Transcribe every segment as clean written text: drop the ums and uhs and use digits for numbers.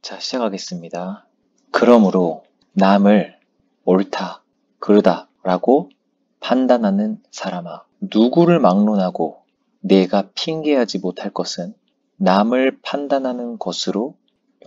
자, 시작하겠습니다. 그러므로 남을 옳다, 그르다 라고 판단하는 사람아, 누구를 막론하고 내가 핑계하지 못할 것은 남을 판단하는 것으로,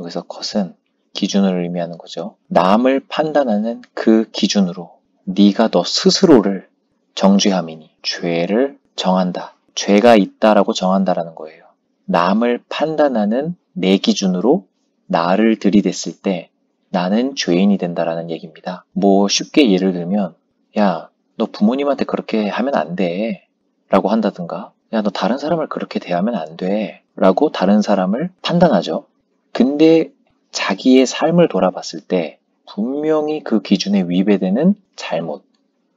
여기서 것은 기준을 의미하는 거죠. 남을 판단하는 그 기준으로 네가 너 스스로를 정죄함이니, 죄를 정한다. 죄가 있다라고 정한다라는 거예요. 남을 판단하는 내 기준으로 나를 들이댔을 때 나는 죄인이 된다라는 얘기입니다. 쉽게 예를 들면, 야, 너 부모님한테 그렇게 하면 안 돼 라고 한다든가, 야, 너 다른 사람을 그렇게 대하면 안 돼 라고 다른 사람을 판단하죠. 근데 자기의 삶을 돌아봤을 때 분명히 그 기준에 위배되는 잘못,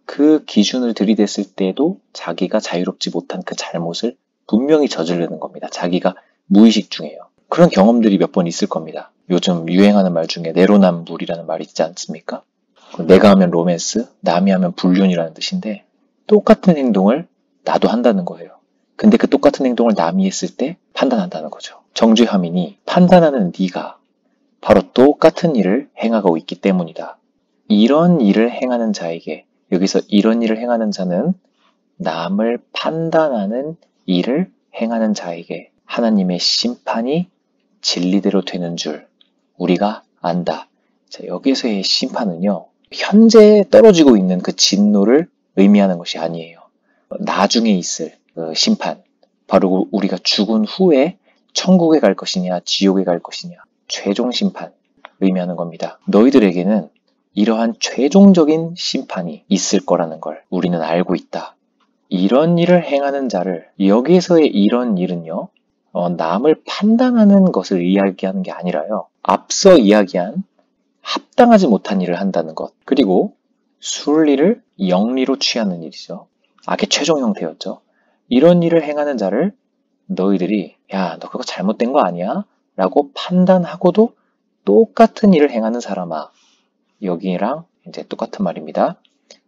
그 기준을 들이댔을 때도 자기가 자유롭지 못한 그 잘못을 분명히 저지르는 겁니다. 자기가 무의식 중에요. 그런 경험들이 몇 번 있을 겁니다. 요즘 유행하는 말 중에 내로남불이라는 말이 있지 않습니까? 내가 하면 로맨스, 남이 하면 불륜이라는 뜻인데, 똑같은 행동을 나도 한다는 거예요. 근데 그 똑같은 행동을 남이 했을 때 판단한다는 거죠. 정죄함이니, 판단하는 네가 바로 똑같은 일을 행하고 있기 때문이다. 이런 일을 행하는 자에게, 여기서 이런 일을 행하는 자는 남을 판단하는 일을 행하는 자에게 하나님의 심판이 진리대로 되는 줄 우리가 안다. 자, 여기서의 심판은요, 현재 떨어지고 있는 그 진노를 의미하는 것이 아니에요. 나중에 있을 그 심판, 바로 우리가 죽은 후에 천국에 갈 것이냐 지옥에 갈 것이냐, 최종 심판 의미하는 겁니다. 너희들에게는 이러한 최종적인 심판이 있을 거라는 걸 우리는 알고 있다. 이런 일을 행하는 자를, 여기에서의 이런 일은요, 남을 판단하는 것을 이야기하는 게 아니라요, 앞서 이야기한 합당하지 못한 일을 한다는 것, 그리고 순리를 영리로 취하는 일이죠. 악의 최종 형태였죠. 이런 일을 행하는 자를 너희들이, 야, 너 그거 잘못된 거 아니야? 라고 판단하고도 똑같은 일을 행하는 사람아, 여기랑 이제 똑같은 말입니다.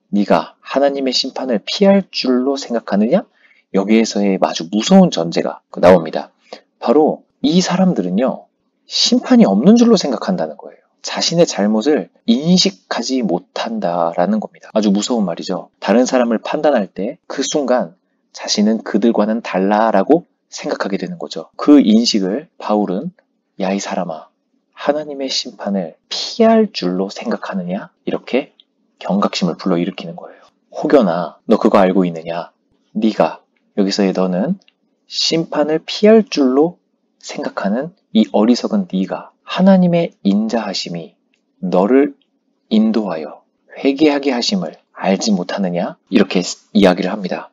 네가 하나님의 심판을 피할 줄로 생각하느냐? 여기에서의 아주 무서운 전제가 나옵니다. 바로 이 사람들은요, 심판이 없는 줄로 생각한다는 거예요. 자신의 잘못을 인식하지 못한다라는 겁니다. 아주 무서운 말이죠. 다른 사람을 판단할 때 그 순간 자신은 그들과는 달라라고 생각하게 되는 거죠. 그 인식을 바울은, 야, 이 사람아, 하나님의 심판을 피할 줄로 생각하느냐? 이렇게 경각심을 불러일으키는 거예요. 혹여나 너 그거 알고 있느냐? 네가, 여기서의 너는 심판을 피할 줄로 생각하는 이 어리석은 네가 하나님의 인자하심이 너를 인도하여 회개하게 하심을 알지 못하느냐? 이렇게 이야기를 합니다.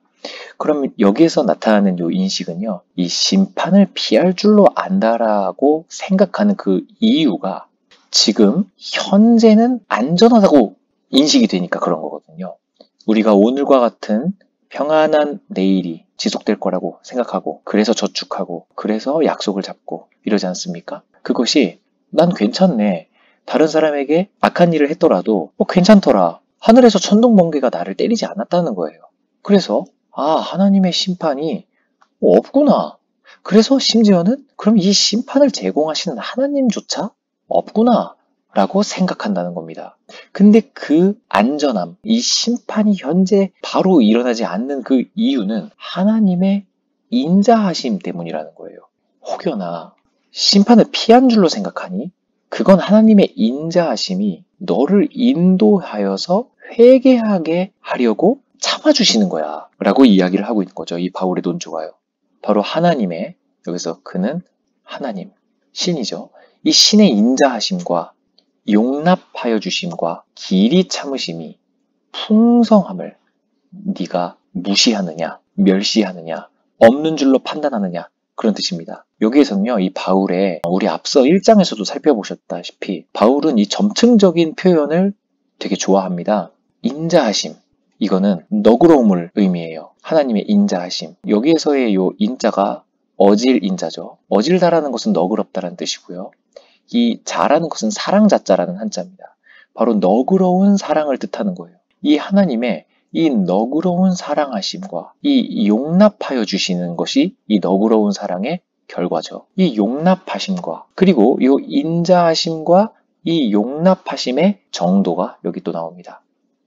그럼 여기에서 나타나는 이 인식은요, 이 심판을 피할 줄로 안다라고 생각하는 그 이유가 지금 현재는 안전하다고 인식이 되니까 그런 거거든요. 우리가 오늘과 같은 평안한 내일이 지속될 거라고 생각하고, 그래서 저축하고, 그래서 약속을 잡고 이러지 않습니까? 그것이 난 괜찮네, 다른 사람에게 악한 일을 했더라도 괜찮더라, 하늘에서 천둥번개가 나를 때리지 않았다는 거예요. 그래서 하나님의 심판이 없구나. 그래서 심지어는 그럼 이 심판을 제공하시는 하나님조차 없구나 라고 생각한다는 겁니다. 근데 그 안전함, 이 심판이 현재 바로 일어나지 않는 그 이유는 하나님의 인자하심 때문이라는 거예요. 혹여나 심판을 피한 줄로 생각하니 그건 하나님의 인자하심이 너를 인도하여서 회개하게 하려고 참아주시는 거야 라고 이야기를 하고 있는 거죠. 이 바울의 논조가요. 바로 하나님의, 여기서 그는 하나님, 신이죠. 이 신의 인자하심과 용납하여 주심과 길이 참으심이 풍성함을 네가 무시하느냐, 멸시하느냐, 없는 줄로 판단하느냐, 그런 뜻입니다. 여기에서는요, 이 바울의, 우리 앞서 1장에서도 살펴보셨다시피 바울은 이 점층적인 표현을 되게 좋아합니다. 인자하심, 이거는 너그러움을 의미해요. 하나님의 인자하심. 여기에서의 요 인자가 어질 인자죠. 어질다라는 것은 너그럽다라는 뜻이고요. 이 자라는 것은 사랑자자라는 한자입니다. 바로 너그러운 사랑을 뜻하는 거예요. 이 하나님의 이 너그러운 사랑하심과 이 용납하여 주시는 것이 이 너그러운 사랑의 결과죠. 이 용납하심과 그리고 이 인자하심과 이 용납하심의 정도가 여기 또 나옵니다.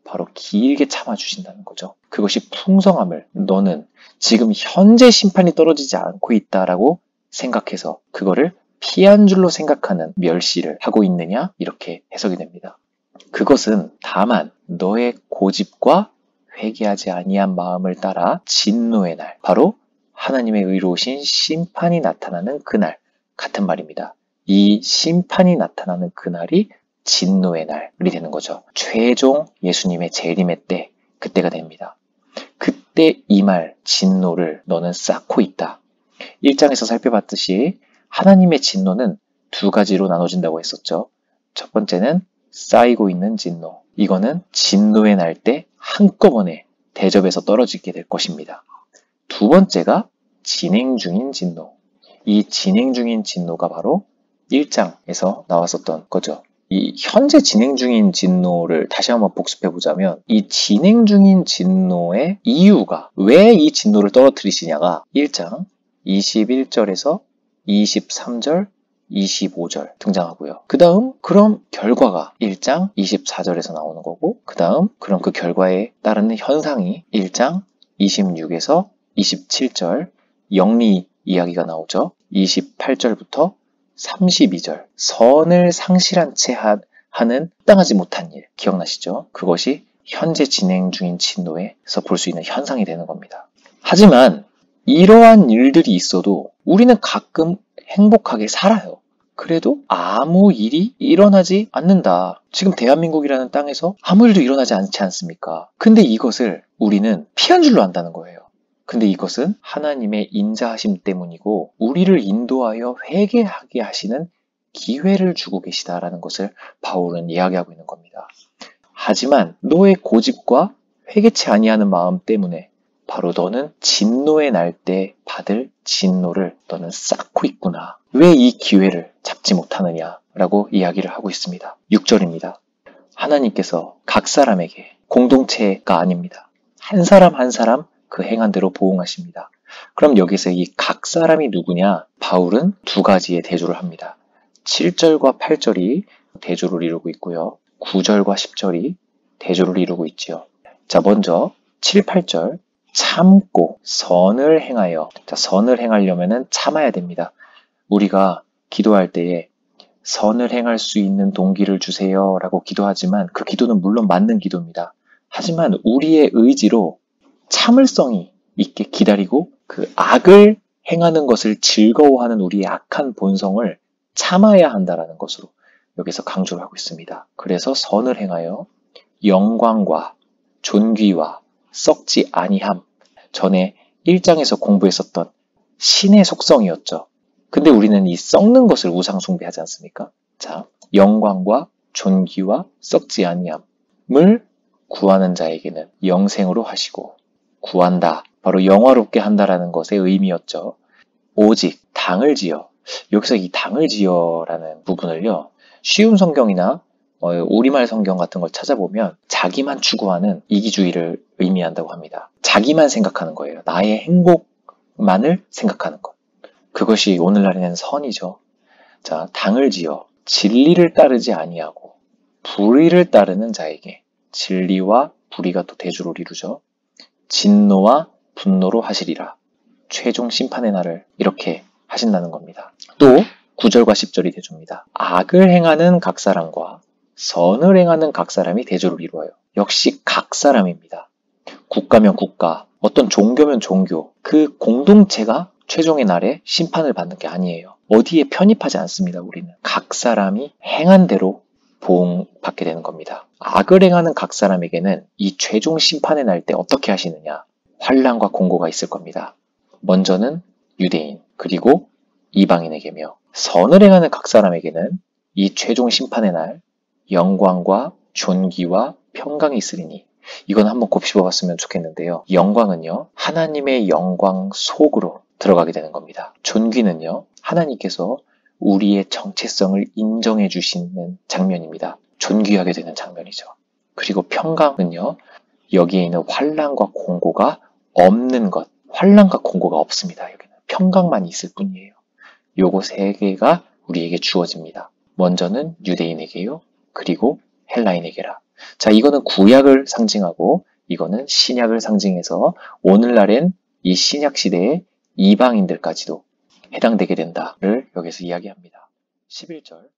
바로 길게 참아주신다는 거죠. 그것이 풍성함을 너는 지금 현재 심판이 떨어지지 않고 있다라고 생각해서 그거를 피한 줄로 생각하는 멸시를 하고 있느냐? 이렇게 해석이 됩니다. 그것은 다만 너의 고집과 회개하지 아니한 마음을 따라 진노의 날, 바로 하나님의 의로우신 심판이 나타나는 그날 같은 말입니다. 이 심판이 나타나는 그날이 진노의 날이 되는 거죠. 최종 예수님의 재림의 때, 그때가 됩니다. 그때 이 말 진노를 너는 쌓고 있다. 1장에서 살펴봤듯이 하나님의 진노는 두 가지로 나눠진다고 했었죠. 첫 번째는 쌓이고 있는 진노. 이거는 진노의 날 때 한꺼번에 대접에서 떨어지게 될 것입니다. 두 번째가 진행 중인 진노. 이 진행 중인 진노가 바로 1장에서 나왔었던 거죠. 이 현재 진행 중인 진노를 다시 한번 복습해 보자면 이 진행 중인 진노의 이유가 왜 이 진노를 떨어뜨리시냐가 1장 21절에서 23절 25절 등장하고요. 그 다음 그럼 결과가 1장 24절에서 나오는 거고 그 다음 그럼 그 결과에 따르는 현상이 1장 26에서 27절 영리 이야기가 나오죠. 28절부터 32절 선을 상실한 채 하는 합당하지 못한 일 기억나시죠? 그것이 현재 진행 중인 진노에서 볼 수 있는 현상이 되는 겁니다. 하지만 이러한 일들이 있어도 우리는 가끔 행복하게 살아요. 그래도 아무 일이 일어나지 않는다. 지금 대한민국이라는 땅에서 아무 일도 일어나지 않지 않습니까? 근데 이것을 우리는 피한 줄로 안다는 거예요. 근데 이것은 하나님의 인자하심 때문이고 우리를 인도하여 회개하게 하시는 기회를 주고 계시다라는 것을 바울은 이야기하고 있는 겁니다. 하지만 너의 고집과 회개치 아니하는 마음 때문에 바로 너는 진노의 날 때 받을 진노를 너는 쌓고 있구나. 왜 이 기회를 잡지 못하느냐라고 이야기를 하고 있습니다. 6절입니다. 하나님께서 각 사람에게 공동체가 아닙니다. 한 사람 한 사람 그 행한 대로 보응하십니다. 그럼 여기서 이 각 사람이 누구냐? 바울은 두 가지의 대조를 합니다. 7절과 8절이 대조를 이루고 있고요. 9절과 10절이 대조를 이루고 있지요. 자, 먼저 7, 8절 참고 선을 행하여. 자, 선을 행하려면은 참아야 됩니다. 우리가 기도할 때에 선을 행할 수 있는 동기를 주세요 라고 기도하지만 그 기도는 물론 맞는 기도입니다. 하지만 우리의 의지로 참을성이 있게 기다리고 그 악을 행하는 것을 즐거워하는 우리의 악한 본성을 참아야 한다라는 것으로 여기서 강조를 하고 있습니다. 그래서 선을 행하여 영광과 존귀와 썩지 아니함. 전에 1장에서 공부했었던 신의 속성이었죠. 근데 우리는 이 썩는 것을 우상 숭배하지 않습니까? 자, 영광과 존귀와 썩지 아니함을 구하는 자에게는 영생으로 하시고 구한다. 바로 영화롭게 한다라는 것의 의미였죠. 오직 당을 지어. 여기서 이 당을 지어라는 부분을요. 쉬운 성경이나 우리말 성경 같은 걸 찾아보면 자기만 추구하는 이기주의를 의미한다고 합니다. 자기만 생각하는 거예요. 나의 행복만을 생각하는 것. 그것이 오늘날에는 선이죠. 자, 당을 지어 진리를 따르지 아니하고 불의를 따르는 자에게 진리와 불의가 또 대조를 이루죠. 진노와 분노로 하시리라. 최종 심판의 날을 이렇게 하신다는 겁니다. 또 9절과 10절이 대조입니다. 악을 행하는 각 사람과 선을 행하는 각 사람이 대조를 이루어요. 역시 각 사람입니다. 국가면 국가, 어떤 종교면 종교, 그 공동체가 최종의 날에 심판을 받는 게 아니에요. 어디에 편입하지 않습니다. 우리는 각 사람이 행한 대로 보응받게 되는 겁니다. 악을 행하는 각 사람에게는 이 최종 심판의 날 때 어떻게 하시느냐? 환난과 공고가 있을 겁니다. 먼저는 유대인, 그리고 이방인에게며 선을 행하는 각 사람에게는 이 최종 심판의 날 영광과 존귀와 평강이 있으리니. 이건 한번 곱씹어 봤으면 좋겠는데요. 영광은요, 하나님의 영광 속으로 들어가게 되는 겁니다. 존귀는요, 하나님께서 우리의 정체성을 인정해 주시는 장면입니다. 존귀하게 되는 장면이죠. 그리고 평강은요, 여기에 있는 환난과 공고가 없는 것. 환난과 공고가 없습니다. 여기는 평강만 있을 뿐이에요. 요거 세 개가 우리에게 주어집니다. 먼저는 유대인에게요. 그리고 헬라인에게라. 자, 이거는 구약을 상징하고 이거는 신약을 상징해서 오늘날엔 이 신약 시대의 이방인들까지도 해당되게 된다를 여기서 이야기합니다. 11절